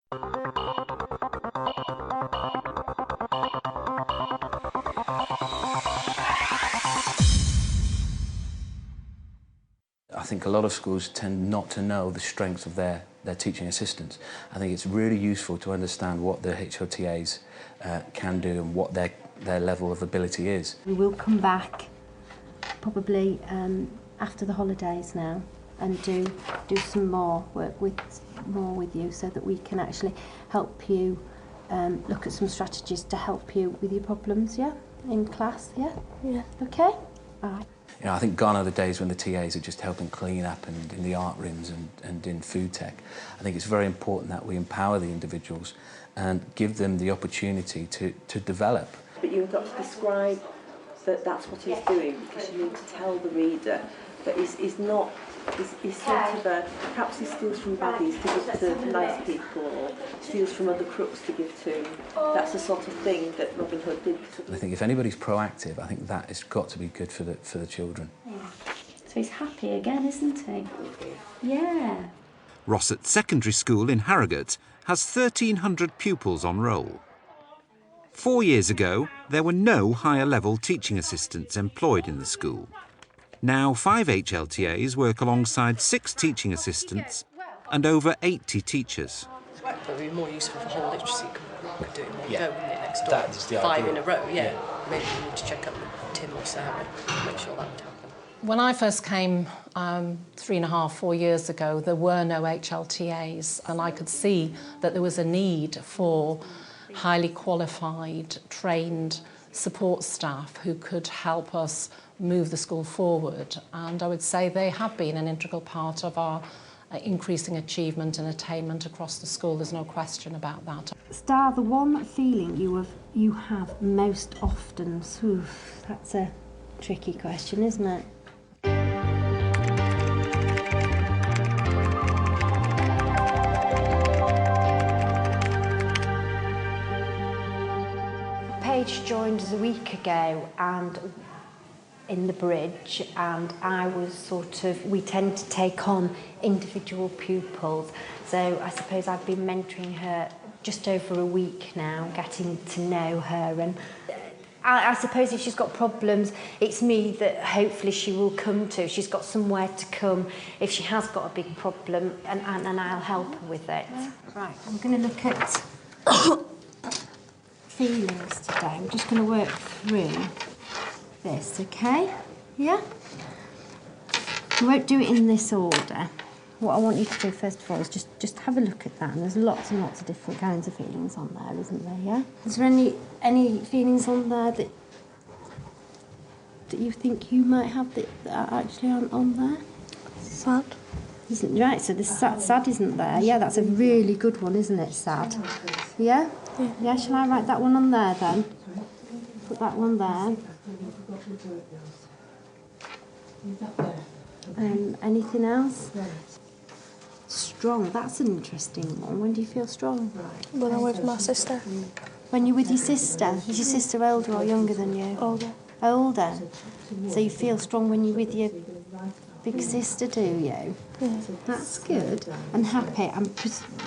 I think a lot of schools tend not to know the strengths of their teaching assistants. I think it's really useful to understand what the HLTAs can do and what their level of ability is. We will come back probably after the holidays now and do some more work with you so that we can actually help you look at some strategies to help you with your problems, yeah? In class, yeah? Yeah. Okay? All right. You know, I think gone are the days when the TAs are just helping clean up and in the art rooms and in food tech. I think it's very important that we empower the individuals and give them the opportunity to develop. But you've got to describe that that's what he's doing, because you need to tell the reader that he's sort of perhaps he steals from baddies to give to nice people, or steals from other crooks to give to. That's the sort of thing that Robin Hood did. I think if anybody's proactive, I think that has got to be good for the children. Yeah. So he's happy again, isn't he? Yeah. Rossett Secondary School in Harrogate has 1,300 pupils on roll. 4 years ago, there were no higher-level teaching assistants employed in the school. Now 5 HLTAs work alongside 6 teaching assistants and over 80 teachers. It would be more useful for whole literacy. Could do it in one go, wouldn't it, next door? That is the 5 idea. in a row, yeah. Maybe we need to check up with Tim or Sarah, make sure that would happen. When I first came 3.5, 4 years ago, there were no HLTAs, and I could see that there was a need for highly qualified, trained support staff who could help us move the school forward. And I would say they have been an integral part of our increasing achievement and attainment across the school. There's no question about that. Star, the one feeling you have most often, that's a tricky question, isn't it? Paige joined us a week ago and in the bridge, and I was we tend to take on individual pupils, so I suppose I've been mentoring her just over a week now, getting to know her, and I suppose if she's got problems, it's me that hopefully she will come to. She's got somewhere to come if she has got a big problem, and I'll help her with it. Right, I'm going to look at feelings today. I'm just going to work through this, okay? Yeah? I won't do it in this order. What I want you to do first of all is just have a look at that, and there's lots and lots of different kinds of feelings on there, isn't there, yeah? Is there any feelings on there that you think you might have that are actually on there? Sad. Isn't right, so this sad isn't there. Yeah, that's a really good one, isn't it, sad? Yeah? Yeah, shall I write that one on there then? Put that one there. Anything else? Strong, that's an interesting one. When do you feel strong? When I'm with my sister. When you're with your sister? Is your sister older or younger than you? Older. Older? So you feel strong when you're with your big sister, do you? Yeah. That's good. And happy.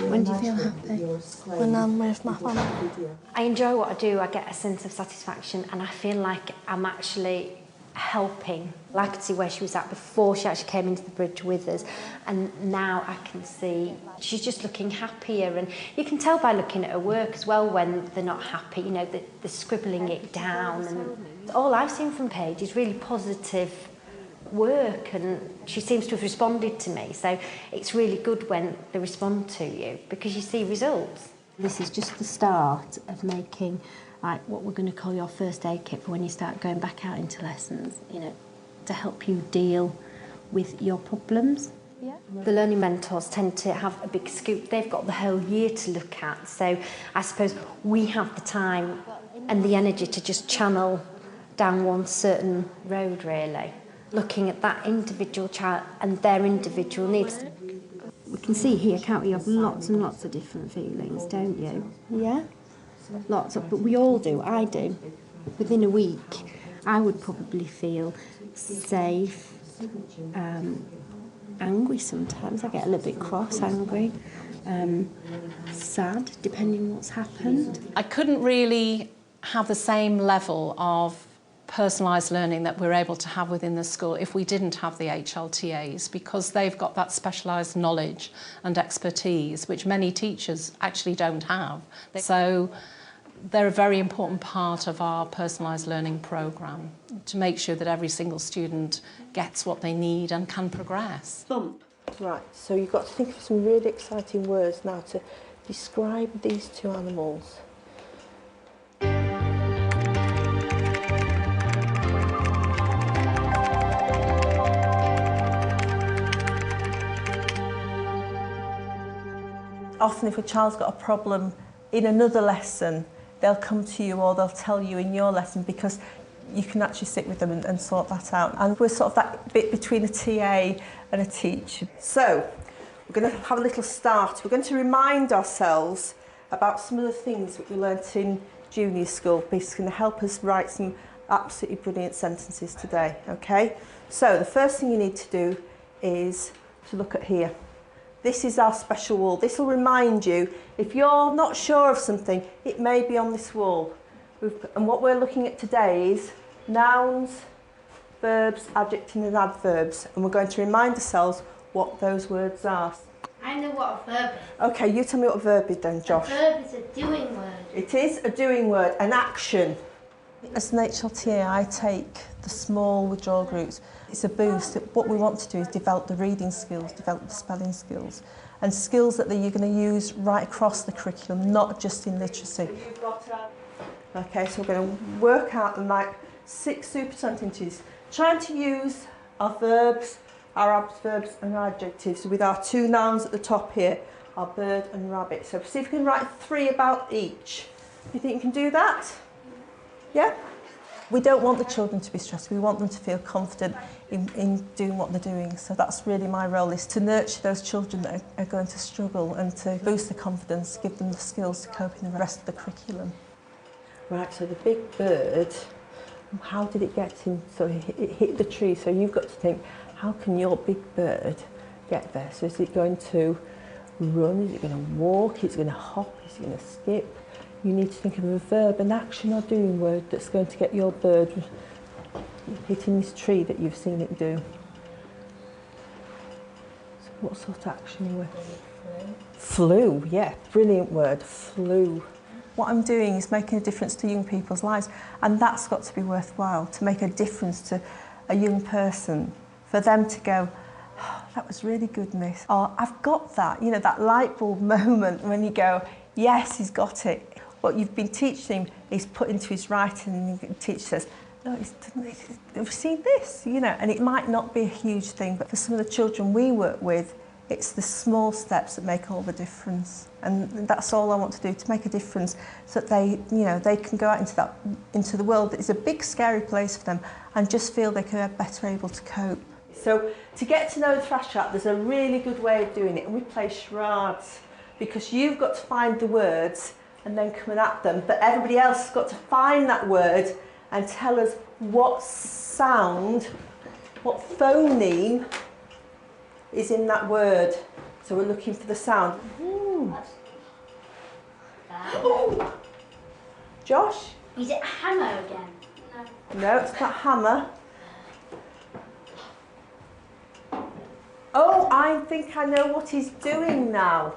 When do you feel happy? When I'm with my family. I enjoy what I do. I get a sense of satisfaction, and I feel like I'm actually helping. I could see where she was at before she actually came into the bridge with us, and now I can see she's just looking happier, and you can tell by looking at her work as well when they're not happy, you know, they're scribbling it down, and all I've seen from Paige is really positive work, and she seems to have responded to me, so it's really good when they respond to you because you see results. This is just the start of making like what we're going to call your first aid kit for when you start going back out into lessons, you know, to help you deal with your problems. Yeah. The learning mentors tend to have a big scoop. They've got the whole year to look at, so I suppose we have the time and the energy to just channel down one certain road, really, looking at that individual child and their individual needs. We can see here, can't we, you have lots and lots of different feelings, don't you? Yeah? Lots of, but we all do, I do. Within a week, I would probably feel safe, angry sometimes. I get a little bit cross, angry. sad, depending on what's happened. I couldn't really have the same level of personalised learning that we're able to have within the school if we didn't have the HLTAs, because they've got that specialised knowledge and expertise which many teachers actually don't have. So they're a very important part of our personalised learning programme to make sure that every single student gets what they need and can progress. Bump. Right, so you've got to think of some really exciting words now to describe these two animals. Often if a child's got a problem in another lesson, they'll come to you or they'll tell you in your lesson, because you can actually sit with them and sort that out. And we're sort of that bit between a TA and a teacher. So we're going to have a little start. We're going to remind ourselves about some of the things that we learnt in junior school. It's going to help us write some absolutely brilliant sentences today, okay? So the first thing you need to do is to look at here. This is our special wall. This will remind you, if you're not sure of something, it may be on this wall. And what we're looking at today is nouns, verbs, adjectives and adverbs. And we're going to remind ourselves what those words are. I know what a verb is. Okay, you tell me what a verb is then, Josh. A verb is a doing word. It is a doing word, an action. As an HLTA, I take the small withdrawal groups. It's a boost. What we want to do is develop the reading skills, develop the spelling skills, and skills that you're going to use right across the curriculum, not just in literacy. Okay, so we're going to work out and like 6 super sentences, trying to use our verbs, our adverbs and our adjectives with our 2 nouns at the top here, our bird and rabbit. So see if you can write 3 about each. You think you can do that? Yeah? We don't want the children to be stressed. We want them to feel confident in doing what they're doing. So that's really my role, is to nurture those children that are going to struggle and to boost their confidence, give them the skills to cope in the rest of the curriculum. Right, so the big bird, how did it get him? So it hit the tree. So you've got to think, how can your big bird get there? So is it going to run? Is it going to walk? Is it going to hop? Is it going to skip? You need to think of a verb, an action or doing word that's going to get your bird hitting this tree that you've seen it do. So what sort of action are we? Flew, yeah, brilliant word, flew. What I'm doing is making a difference to young people's lives, and that's got to be worthwhile, to make a difference to a young person, for them to go, oh, that was really good, miss. Or I've got that, you know, that light bulb moment when you go, yes, he's got it. What you've been teaching him is put into his writing, and the teacher says, no, have you seen this? You know, and it might not be a huge thing, but for some of the children we work with, it's the small steps that make all the difference. And that's all I want to do, to make a difference, so that they, you know, they can go out into the world that is a big, scary place for them, and just feel they can be better able to cope. So to get to know the Thrash Chat, there's a really good way of doing it, and we play charades, because you've got to find the words and then coming at them, but everybody else has got to find that word and tell us what sound, what phoneme is in that word. So we're looking for the sound. Ooh. Oh. Josh? Is it hammer again? No, it's not hammer. Oh, I think I know what he's doing now.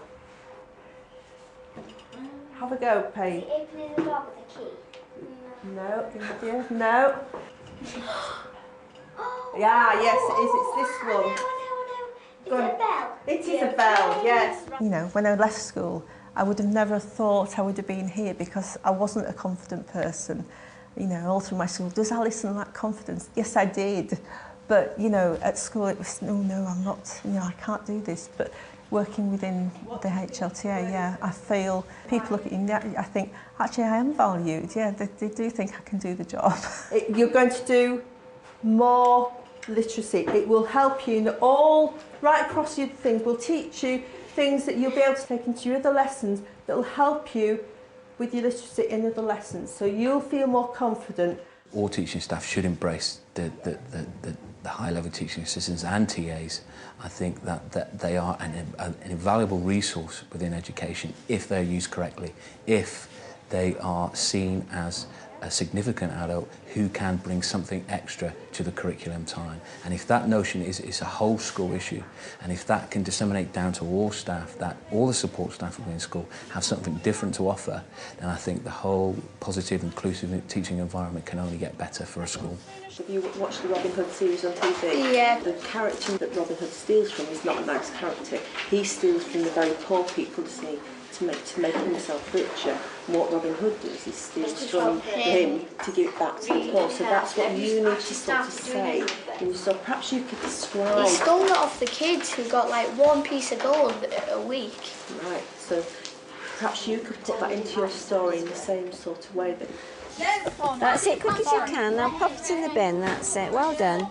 Have a go, Paige. Is it opening the door with a key? No, India, no. Yeah, yes, it is. It's this one. Is it a bell? It is a bell, yes. You know, when I left school, I would have never thought I would have been here, because I wasn't a confident person. You know, all through my school, does Alison lack confidence? Yes, I did. But, you know, at school it was, no, I'm not, you know, I can't do this. But working within the HLTA, yeah, I feel people look at you and I think, actually, I am valued. Yeah, they do think I can do the job. You're going to do more literacy. It will help you in all, right across your things. We'll teach you things that you'll be able to take into your other lessons that will help you with your literacy in other lessons. So you'll feel more confident. All teaching staff should embrace the the high-level teaching assistants and TAs, I think that they are an invaluable resource within education if they're used correctly, if they are seen as a significant adult who can bring something extra to the curriculum time. And if that notion is a whole school issue, and if that can disseminate down to all staff, that all the support staff within school have something different to offer, then I think the whole positive, inclusive teaching environment can only get better for a school. Have you watched the Robin Hood series on TV? Yeah. The character that Robin Hood steals from is not a nice character. He steals from the very poor people, doesn't he, to make himself richer. And what Robin Hood does is steals from him to give it back to the poor. So that's what you need to sort of say. And so perhaps you could describe... He stole it off the kids who got like one piece of gold a week. Right, so perhaps you could put that into your story in the same sort of way that... That's it, quick as you can. Now pop it in the bin, that's it. Well done.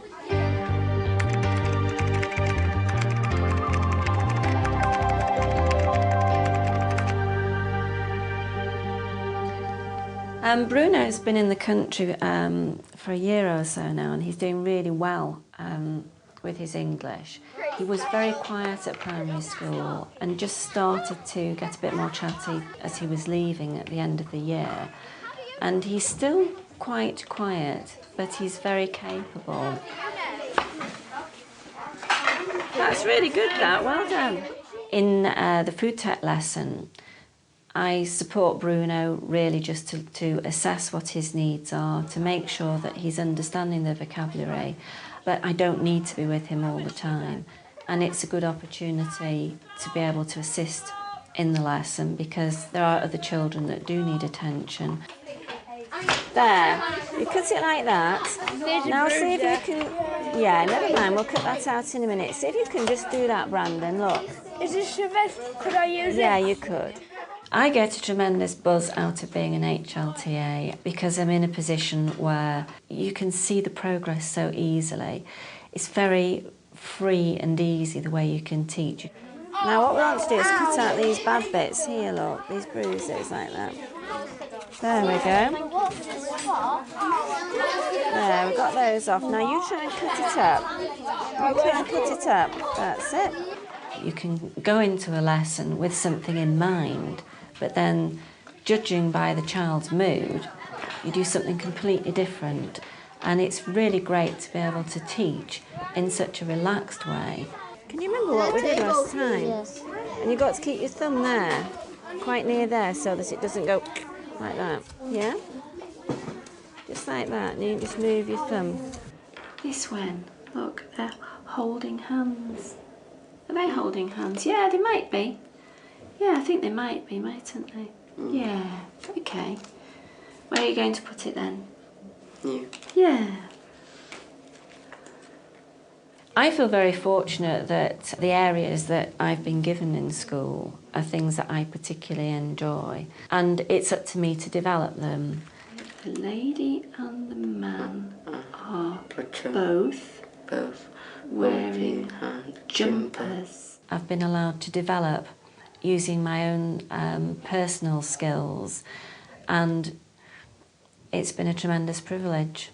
Bruno's been in the country for a year or so now, and he's doing really well with his English. He was very quiet at primary school and just started to get a bit more chatty as he was leaving at the end of the year. And he's still quite quiet, but he's very capable. That's really good, that. Well done. In the food tech lesson, I support Bruno really just to assess what his needs are, to make sure that he's understanding the vocabulary, but I don't need to be with him all the time. And it's a good opportunity to be able to assist in the lesson because there are other children that do need attention. There, you cut it like that. Now see if you can... Yeah, never mind, we'll cut that out in a minute. See if you can just do that, Brandon, look. Is this the best? Could I use it? Yeah, you could. I get a tremendous buzz out of being an HLTA because I'm in a position where you can see the progress so easily. It's very free and easy the way you can teach. Now what we want to do is cut out these bad bits here, look, these bruises like that. There we go. There, we've got those off. Now you try and cut it up. You try and cut it up. That's it. You can go into a lesson with something in mind, but then, judging by the child's mood, you do something completely different. And it's really great to be able to teach in such a relaxed way. Can you remember what we did last time? Yes. And you've got to keep your thumb there, quite near there, so that it doesn't go like that. Yeah? Just like that, and you just move your thumb. This one, look, they're holding hands. Are they holding hands? Yeah, they might be. Yeah, I think they might be, mightn't they? Yeah, okay. Where are you going to put it then? You. Yeah. I feel very fortunate that the areas that I've been given in school are things that I particularly enjoy, and it's up to me to develop them. The lady and the man are both wearing jumpers. I've been allowed to develop using my own personal skills, and it's been a tremendous privilege.